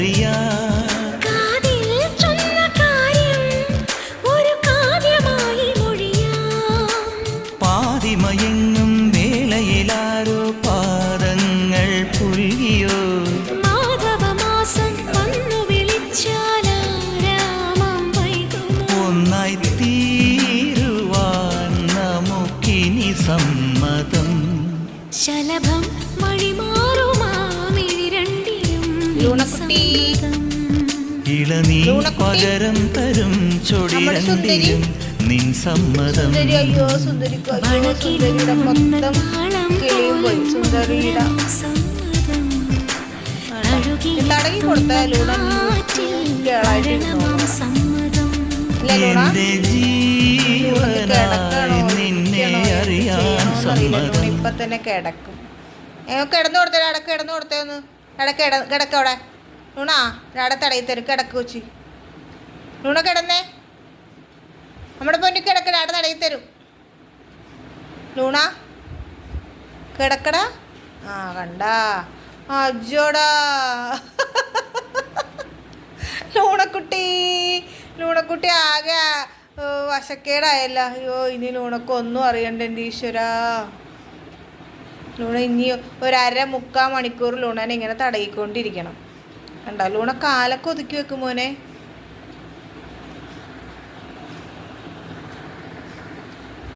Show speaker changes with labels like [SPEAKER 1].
[SPEAKER 1] അറിയാൻ പാതിമയങ്ങും വേളയിലാരോ പാദങ്ങൾ പുൽകിയോ ഒന്നായി തീരുവാൻ നമുക്കിനി സമ്മതം
[SPEAKER 2] ശലഭം
[SPEAKER 1] ഇളനീ പകരം തരും ചൊടിരണ്ടിലും നിൻ സമ്മതം എന്റെ ജീവനായി നിന്നെ അറിയാൻ സമ്മതം.
[SPEAKER 3] ഇപ്പൊ തന്നെ കിടക്കും. കിടന്നു കൊടുത്തേ, ഇടക്ക് കിടന്നു കൊടുത്തേ ഒന്ന്. കിടക്കവിടെ ലൂണാ, രാടെ തടയി തരും. കിടക്ക് കൊച്ചി ലൂണ കിടന്നേ. നമ്മുടെ പൊന്നി കിടക്ക്, രാടെ തടയി തരും. ലൂണ കിടക്കടാ. ആ കണ്ടാ അജോടാ ലൂണക്കുട്ടി ആകെ വശക്കേടായല്ല. അയ്യോ, ഇനി ലൂണക്കൊന്നും അറിയണ്ട എൻ്റെ ഈശ്വരാ. ലൂണ ഇനി ഒരു 1/2-3/4 മണിക്കൂർ ലൂണനെ ഇങ്ങനെ തടയിക്കൊണ്ടിരിക്കണം. കണ്ടോ, ലൂണ കാലൊക്കെ ഒതുക്കി വെക്കും മോനെ.